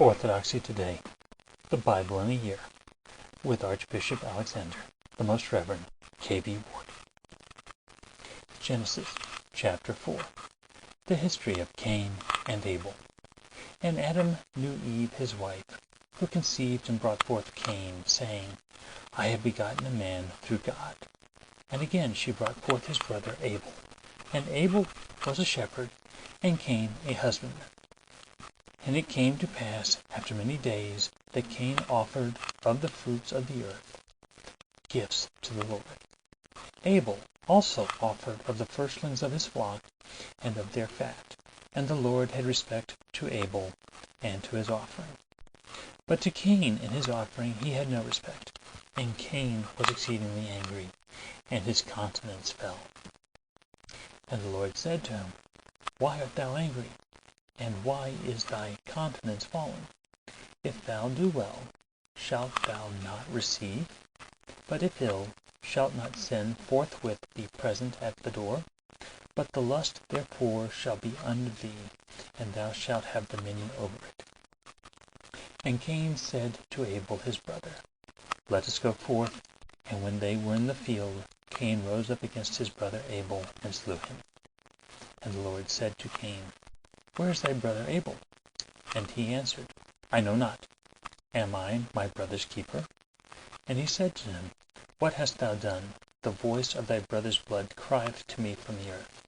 Orthodoxy Today, the Bible in a Year, with Archbishop Alexander, the Most Reverend K.B. Ward. Genesis chapter 4. The history of Cain and Abel. And Adam knew Eve his wife, who conceived and brought forth Cain, saying, I have begotten a man through God. And again she brought forth his brother Abel. And Abel was a shepherd, and Cain a husbandman. And it came to pass, after many days, that Cain offered of the fruits of the earth gifts to the Lord. Abel also offered of the firstlings of his flock and of their fat. And the Lord had respect to Abel and to his offering. But to Cain and his offering he had no respect. And Cain was exceedingly angry, and his countenance fell. And the Lord said to him, Why art thou angry? And why is thy countenance fallen? If thou do well, shalt thou not receive? But if ill, shalt not sin forthwith be present at the door? But the lust therefore shall be unto thee, and thou shalt have dominion over it. And Cain said to Abel his brother, Let us go forth. And when they were in the field, Cain rose up against his brother Abel, and slew him. And the Lord said to Cain, Where is thy brother Abel? And he answered, I know not. Am I my brother's keeper? And he said to him, What hast thou done? The voice of thy brother's blood crieth to me from the earth.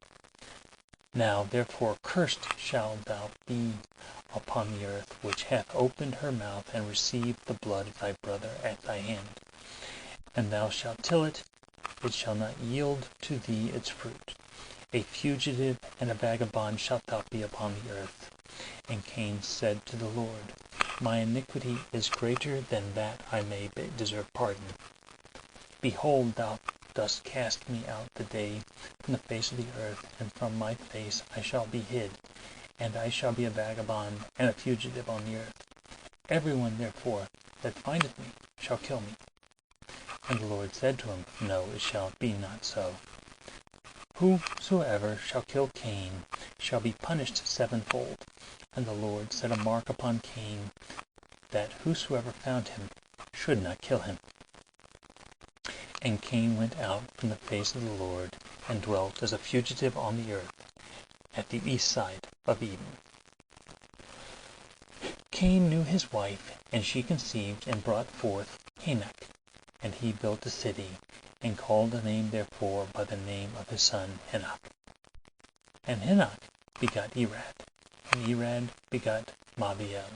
Now therefore cursed shalt thou be upon the earth, which hath opened her mouth and received the blood of thy brother at thy hand. And thou shalt till it, it shall not yield to thee its fruit. A fugitive and a vagabond shalt thou be upon the earth. And Cain said to the Lord, My iniquity is greater than that I may deserve pardon. Behold, thou dost cast me out the day from the face of the earth, and from my face I shall be hid, and I shall be a vagabond and a fugitive on the earth. Every one therefore that findeth me shall kill me. And the Lord said to him, No, it shall be not so. Whosoever shall kill Cain shall be punished sevenfold. And the Lord set a mark upon Cain, that whosoever found him should not kill him. And Cain went out from the face of the Lord, and dwelt as a fugitive on the earth, at the east side of Eden. Cain knew his wife, and she conceived and brought forth Enoch. And he built a city, and called the name therefore by the name of his son Enoch. And Enoch begot Irad, and Irad begot Mahaziel,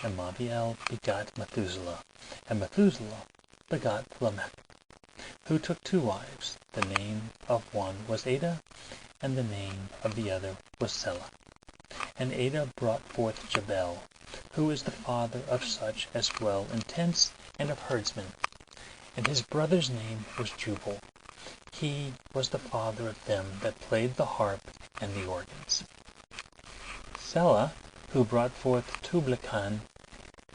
and Mahaziel begot Methuselah, and Methuselah begot Lamech, who took two wives. The name of one was Ada, and the name of the other was Selah. And Ada brought forth Jabal, who is the father of such as dwell in tents and of herdsmen. And his brother's name was Jubal. He was the father of them that played the harp and the organs. Selah, who brought forth Tubal-Cain,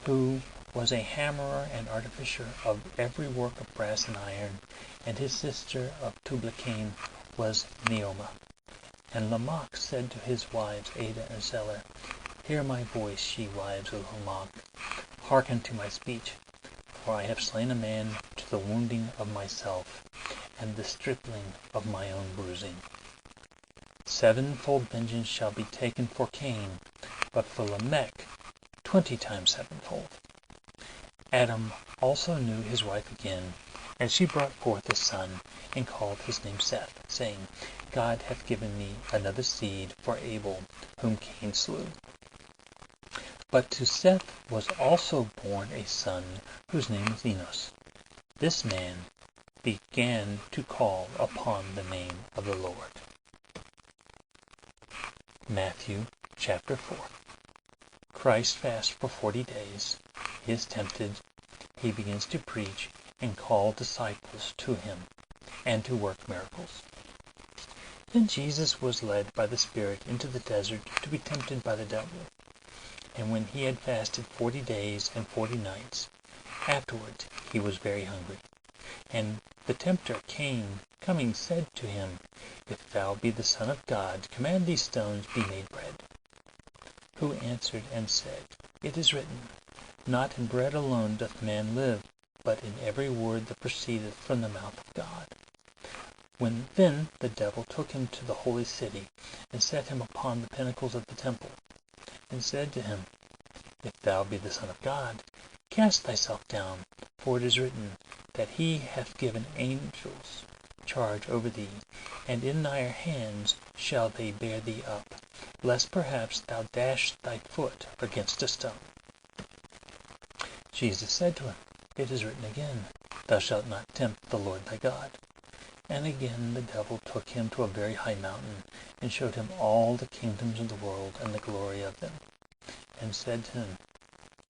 who was a hammerer and artificer of every work of brass and iron, and his sister of Tubal-Cain was Naamah. And Lamech said to his wives Ada and Selah, Hear my voice, ye wives of Lamech, hearken to my speech. For I have slain a man to the wounding of myself, and the stripling of my own bruising. Sevenfold vengeance shall be taken for Cain, but for Lamech 20 times sevenfold. Adam also knew his wife again, and she brought forth a son, and called his name Seth, saying, God hath given me another seed for Abel, whom Cain slew. But to Seth was also born a son, whose name was Enos. This man began to call upon the name of the Lord. Matthew chapter 4. Christ fasts for 40 days. He is tempted. He begins to preach and call disciples to him, and to work miracles. Then Jesus was led by the Spirit into the desert to be tempted by the devil. And when he had fasted 40 days and 40 nights, afterwards he was very hungry. And the tempter came, coming, said to him, If thou be the Son of God, command these stones be made bread. Who answered and said, It is written, Not in bread alone doth man live, but in every word that proceedeth from the mouth of God. Then the devil took him to the holy city, and set him upon the pinnacles of the temple, and said to him, If thou be the Son of God, cast thyself down, for it is written, that he hath given angels charge over thee, and in thy hands shall they bear thee up, lest perhaps thou dash thy foot against a stone. Jesus said to him, It is written again, Thou shalt not tempt the Lord thy God. And again the devil took him to a very high mountain, and showed him all the kingdoms of the world and the glory of them, and said to him,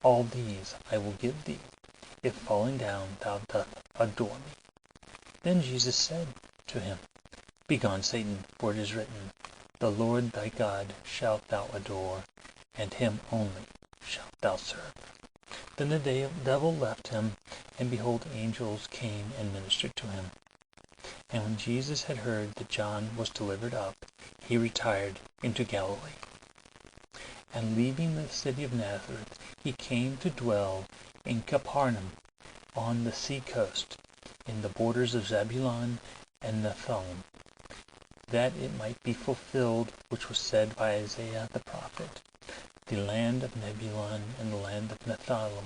All these I will give thee, if falling down thou dost adore me. Then Jesus said to him, Begone, Satan, for it is written, The Lord thy God shalt thou adore, and him only shalt thou serve. Then the devil left him, and behold, angels came and ministered to him. And when Jesus had heard that John was delivered up, he retired into Galilee. And leaving the city of Nazareth, he came to dwell in Capernaum on the sea coast, in the borders of Zebulun and Naphtali, that it might be fulfilled which was said by Isaiah the prophet, The land of Zebulun and the land of Naphtali,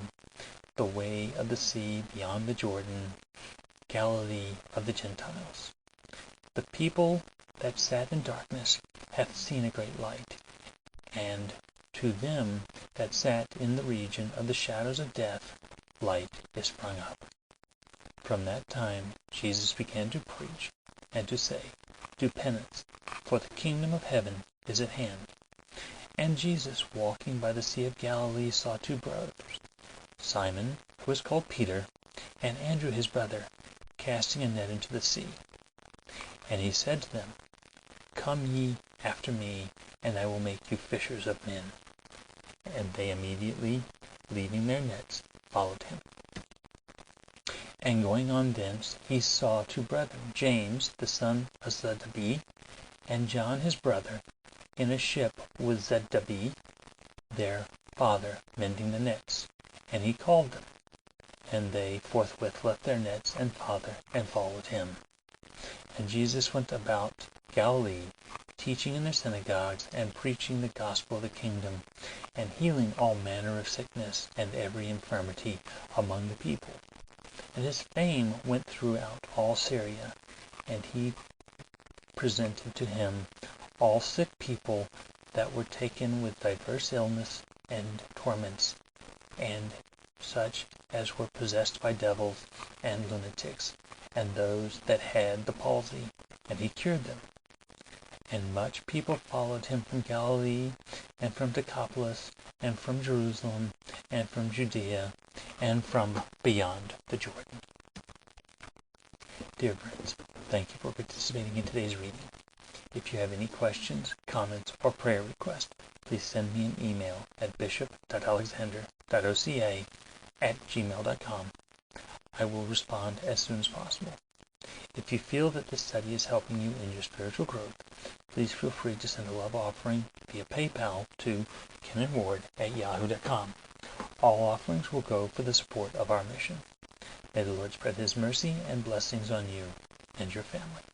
the way of the sea beyond the Jordan, Galilee of the Gentiles. The people that sat in darkness hath seen a great light, and to them that sat in the region of the shadows of death, light is sprung up. From that time Jesus began to preach, and to say, Do penance, for the kingdom of heaven is at hand. And Jesus, walking by the sea of Galilee, saw two brothers, Simon, who was called Peter, and Andrew his brother, casting a net into the sea. And he said to them, Come ye after me, and I will make you fishers of men. And they immediately, leaving their nets, followed him. And going on thence, he saw two brethren, James the son of Zebedee, and John his brother, in a ship with Zebedee their father, mending the nets. And he called them. And they forthwith left their nets and father, and followed him. And Jesus went about Galilee, teaching in their synagogues, and preaching the gospel of the kingdom, and healing all manner of sickness and every infirmity among the people. And his fame went throughout all Syria, and he presented to him all sick people that were taken with diverse illness and torments, and such as were possessed by devils and lunatics, and those that had the palsy, and he cured them. And much people followed him from Galilee, and from Decapolis, and from Jerusalem, and from Judea, and from beyond the Jordan. Dear friends, thank you for participating in today's reading. If you have any questions, comments, or prayer requests, please send me an email at bishop.alexander.oca@gmail.com. I will respond as soon as possible. If you feel that this study is helping you in your spiritual growth, please feel free to send a love offering via PayPal to kenandward@yahoo.com. All offerings will go for the support of our mission. May the Lord spread his mercy and blessings on you and your family.